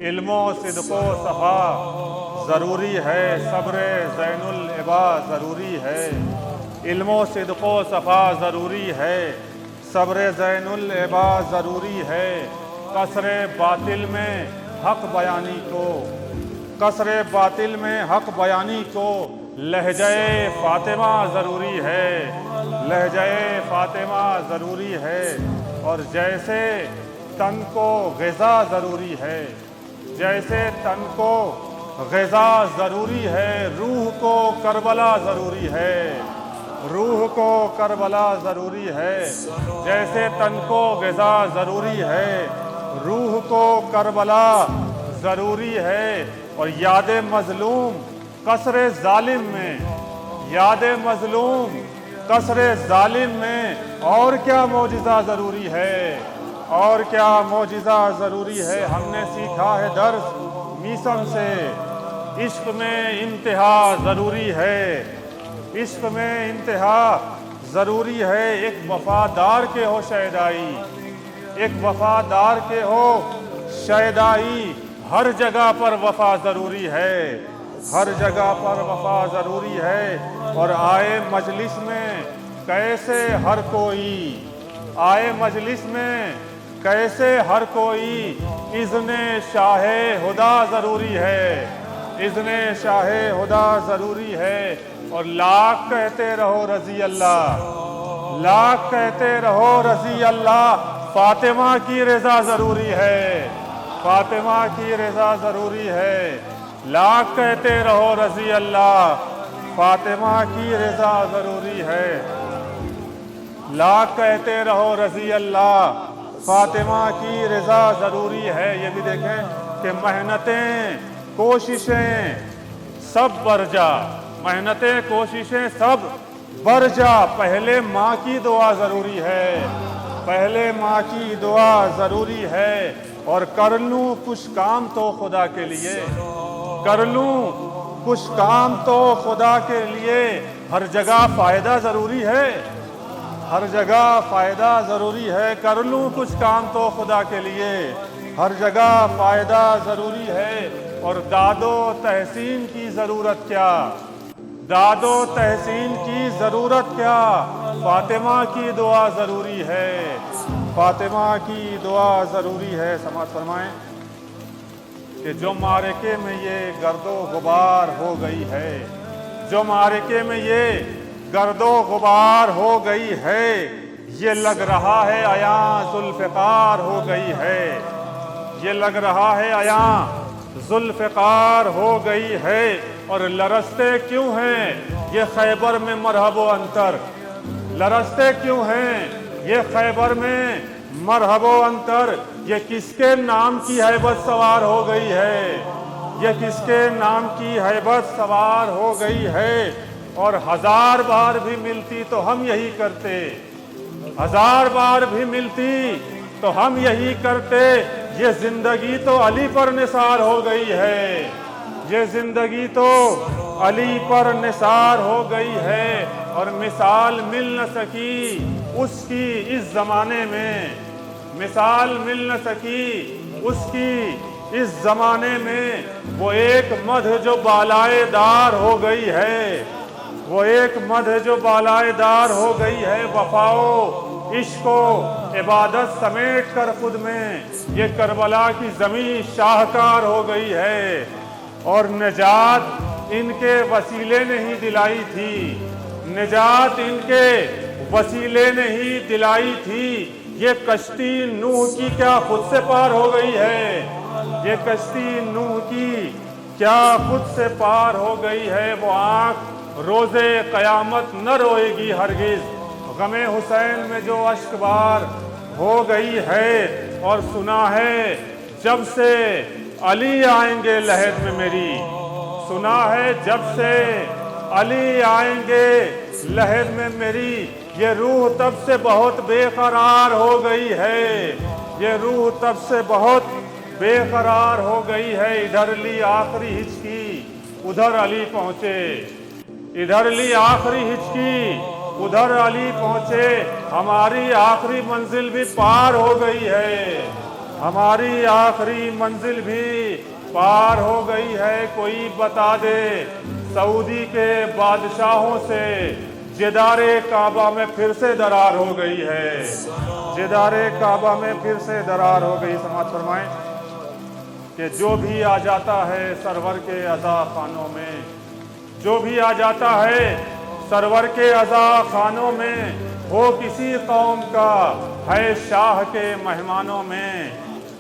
علم و صدق و صفا ضروری ہے، صبر زین العبا ضروری ہے۔ علم و صدق و صفا ضروری ہے، صبر زین العبا ضروری ہے۔ قصر باطل میں حق بیانی کو، قصر باطل میں حق بیانی کو لہجہ فاطمہ ضروری ہے، لہجہ فاطمہ ضروری ہے۔ اور جیسے تن کو غذا ضروری ہے، جیسے تن کو غذا ضروری ہے، روح کو کربلا ضروری ہے، روح کو کربلا ضروری ہے۔ جیسے تن کو غذا ضروری ہے، روح کو کربلا ضروری ہے۔ اور یاد مظلوم قصر ظالم میں، یاد مظلوم قصر ظالم میں اور کیا معجزہ ضروری ہے، اور کیا معجزہ ضروری ہے۔ ہم نے سیکھا ہے درس میسم سے، عشق میں انتہا ضروری ہے، عشق میں انتہا ضروری ہے۔ ایک وفادار کے ہو شیدائی، ایک وفادار کے ہو شیدائی، ہر جگہ پر وفا ضروری ہے، ہر جگہ پر وفا ضروری ہے۔ اور آئے مجلس میں کیسے ہر کوئی، آئے مجلس میں کیسے ہر کوئی، اذن شاہ خدا ضروری ہے، اذن شاہ خدا ضروری ہے۔ اور لاکھ کہتے رہو رضی اللہ، لاکھ کہتے رہو رضی اللہ، فاطمہ کی رضا ضروری ہے، فاطمہ کی رضا ضروری ہے۔ لاکھ کہتے رہو رضی اللہ، فاطمہ کی رضا ضروری ہے۔ لاکھ کہتے رہو رضی اللہ، فاطمہ کی رضا ضروری ہے۔ یہ بھی دیکھیں کہ محنتیں کوششیں سب برجا، محنتیں کوششیں سب برجا، پہلے ماں کی دعا ضروری ہے، پہلے ماں کی دعا ضروری ہے۔ اور کر لوں کچھ کام تو خدا کے لیے، کر لوں کچھ کام تو خدا کے لیے، ہر جگہ فائدہ ضروری ہے، ہر جگہ فائدہ ضروری ہے۔ کر لوں کچھ کام تو خدا کے لیے، ہر جگہ فائدہ ضروری ہے۔ اور داد و تحسین کی ضرورت کیا، داد و تحسین کی ضرورت کیا، فاطمہ کی دعا ضروری ہے، فاطمہ کی دعا ضروری ہے۔ سماعت فرمائیں کہ جو معرکے میں یہ گرد و غبار ہو گئی ہے، جو معرکے میں یہ گرد و غبار ہو گئی ہے، یہ لگ رہا ہے عیاں ذوالفقار ہو گئی ہے، یہ لگ رہا ہے عیاں ذوالفقار ہو گئی ہے۔ اور لرزتے کیوں ہیں یہ خیبر میں مرحب و انتر، لرزتے کیوں ہیں یہ خیبر میں مرحب و انتر، یہ کس کے نام کی ہیبت سوار ہو گئی ہے، یہ کس کے نام کی ہیبت سوار ہو گئی ہے۔ اور ہزار بار بھی ملتی تو ہم یہی کرتے، ہزار بار بھی ملتی تو ہم یہی کرتے، یہ زندگی تو علی پر نثار ہو گئی ہے، یہ زندگی تو علی پر نثار ہو گئی ہے۔ اور مثال مل نہ سکی اس کی اس زمانے میں، مثال مل نہ سکی اس کی اس زمانے میں، وہ ایک مدح جو بالائے دار ہو گئی ہے، وہ ایک مدح جو بالائے دار ہو گئی ہے۔ وفا و عشق و عبادت سمیٹ کر خود میں یہ کربلا کی زمین شاہکار ہو گئی ہے۔ اور نجات ان کے وسیلے نے ہی دلائی تھی، نجات ان کے وسیلے نے ہی دلائی تھی۔ یہ کشتی نوح کی کیا خود سے پار ہو گئی ہے، یہ کشتی نوح کی کیا خود سے پار ہو گئی ہے۔ وہ آنکھ روز قیامت نہ روئے گی ہرگز، غم حسین میں جو اشک بار ہو گئی ہے۔ اور سنا ہے جب سے علی آئیں گے لحد میں میری، سنا ہے جب سے علی آئیں گے لحد میں میری، یہ روح تب سے بہت بے قرار ہو گئی ہے، یہ روح تب سے بہت بے قرار ہو گئی ہے۔ ادھر لی آخری ہچکی ادھر علی پہنچے، ادھر لی آخری ہچکی ادھر علی پہنچے، ہماری آخری منزل بھی پار ہو گئی ہے، ہماری آخری منزل بھی پار ہو گئی ہے۔ کوئی بتا دے سعودی کے بادشاہوں سے جدار کعبہ میں پھر سے درار ہو گئی ہے، جدار کعبہ میں پھر سے درار ہو گئی۔ سماعت فرمائیں کہ جو بھی آ جاتا ہے سرور کے عزا خانوں میں، جو بھی آ جاتا ہے سرور کے عزا خانوں میں، ہو کسی قوم کا ہے شاہ کے مہمانوں میں،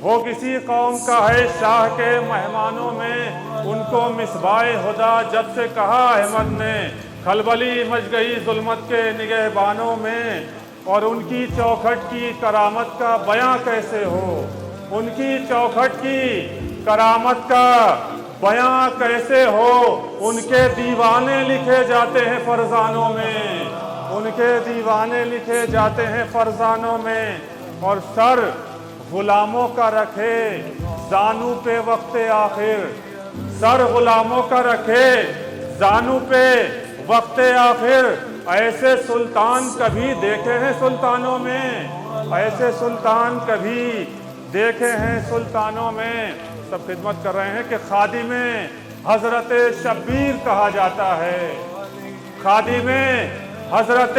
ہو کسی قوم کا ہے شاہ کے مہمانوں میں، ان کو مصباح ہدیٰ جب سے کہا احمد نے، کھلبلی مچ گئی ظلمت کے نگہبانوں میں، اور ان کی چوکھٹ کی کرامت کا بیاں کیسے ہو، ان کی چوکھٹ کی کرامت کا بیاں کیسے ہو، ان کے دیوانے لکھے جاتے ہیں فرزانوں میں، ان کے دیوانے لکھے جاتے ہیں فرزانوں میں، اور سر غلاموں کا رکھے زانو پہ وقت آخر، سر غلاموں کا رکھے زانو پہ وقت آخر، ایسے سلطان کبھی دیکھے ہیں سلطانوں میں، ایسے سلطان کبھی دیکھے ہیں سلطانوں میں۔ سب خدمت کر رہے ہیں کہ خادم حضرت شبیر کہا جاتا ہے، خادم حضرت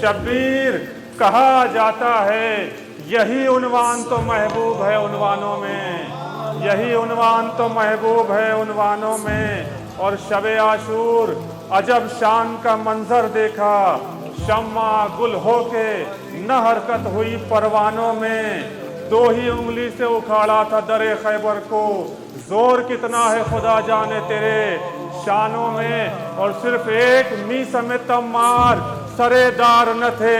شبیر کہا جاتا ہے۔ یہی عنوان تو محبوب ہے عنوانوں میں، یہی عنوان تو محبوب ہے عنوانوں میں۔ اور شب عاشور عجب شان کا منظر دیکھا، شمع گل ہو کے نہ حرکت ہوئی پروانوں میں، دو ہی انگلی سے اکھاڑا تھا در خیبر کو، زور کتنا ہے خدا جانے تیرے شانوں میں، اور صرف ایک میثم تمار سرے دار نہ تھے،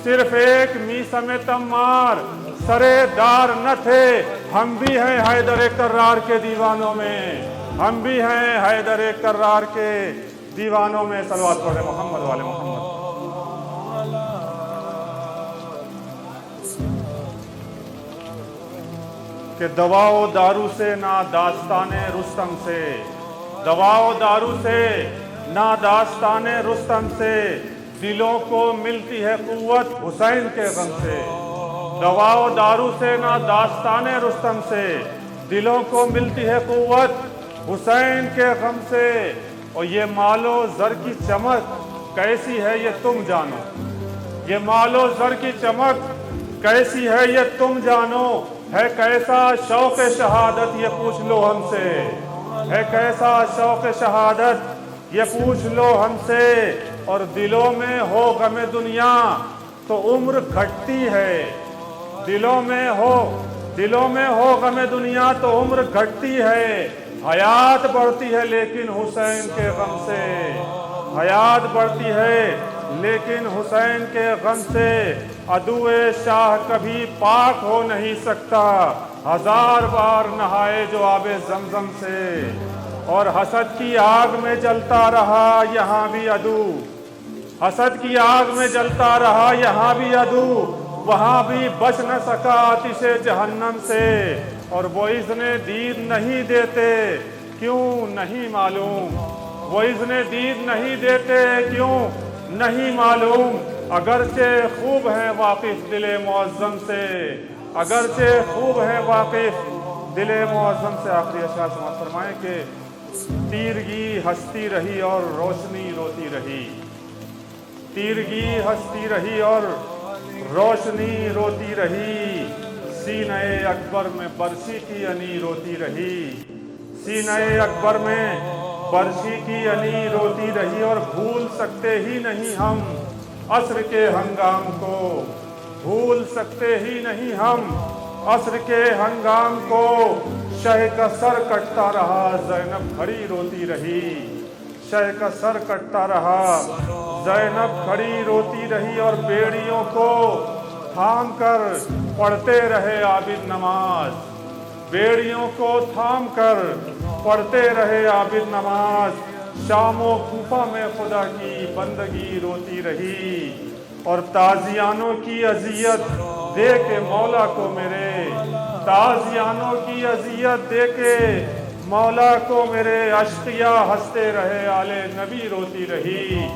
صرف ایک میثم تمار سرے دار نہ تھے۔ ہم بھی ہیں حیدر کرار کے دیوانوں میں، ہم بھی ہیں حیدر کرار کے دیوانوں میں۔ صلوات پڑھیں محمد والے محمد۔ کہ دوا و دارو سے نہ داستان رستم سے، دوا و دارو سے نہ داستان رستم سے، دلوں کو ملتی ہے قوت حسین کے غم سے، دوا و دارو سے نہ داستان رستم سے، دلوں کو ملتی ہے قوت حسین کے غم سے۔ اور یہ مال و زر کی چمک کیسی ہے یہ تم جانو، یہ مال و زر کی چمک کیسی ہے یہ تم جانو، ہے کیسا شوق شہادت یہ پوچھ لو ہم سے، ہے کیسا شوق شہادت یہ پوچھ لو ہم سے۔ اور دلوں میں ہو غم دنیا تو عمر گھٹتی ہے، دلوں میں ہو غم دنیا تو عمر گھٹتی ہے، حیات بڑھتی ہے لیکن حسین کے غم سے، حیات بڑھتی ہے لیکن حسین کے غم سے۔ عدوِ شاہ کبھی پاک ہو نہیں سکتا، ہزار بار نہائے جو آب زمزم سے، اور حسد کی آگ میں جلتا رہا یہاں بھی عدو، حسد کی آگ میں جلتا رہا یہاں بھی عدو، وہاں بھی بچ نہ سکا آتش جہنم سے۔ اور وہ اذن دید نہیں دیتے کیوں نہیں معلوم، وہ اذن دید نہیں دیتے کیوں نہیں معلوم، اگرچہ خوب ہے واقف دل معظم سے، اگرچہ خوب ہے واقف دل معظم سے۔ آخری اشعار سماعت فرمائیں کہ تیرگی ہستی رہی اور روشنی روتی رہی، تیرگی ہستی رہی اور روشنی روتی رہی، سینہ اکبر میں برچی کی انی روتی رہی، سینہ اکبر میں برچی کی انی روتی رہی۔ اور بھول سکتے ہی نہیں ہم عصر کے ہنگام کو، بھول سکتے ہی نہیں ہم عصر کے ہنگام کو، شہ کا سر کٹتا رہا زینب کھڑی روتی رہی، شہ کا سر کٹتا رہا زینب کھڑی روتی رہی، اور بیڑیوں کو تھام کر پڑھتے رہے عابد نماز، بیڑیوں کو تھام کر پڑھتے رہے عابد نماز، شام و کوفہ میں خدا کی بندگی روتی رہی، اور تازیانوں کی اذیت دے کے مولا کو میرے، تازیانوں کی اذیت دے کے مولا کو میرے، اشقیاء ہنستے رہے آل نبی روتی رہی،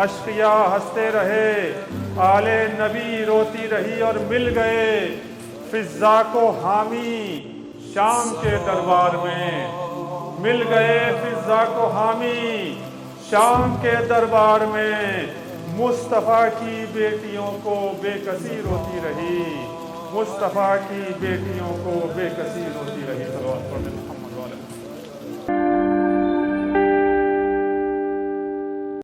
اشقیا ہنستے رہے، آل نبی روتی رہی اور مل گئے فضا کو حامی شام کے دربار میں، مل گئے فضا کو حامی شام کے دربار میں، مصطفیٰ کی بیٹیوں کو بے کسی روتی رہی، مصطفیٰ کی بیٹیوں کو بے کسی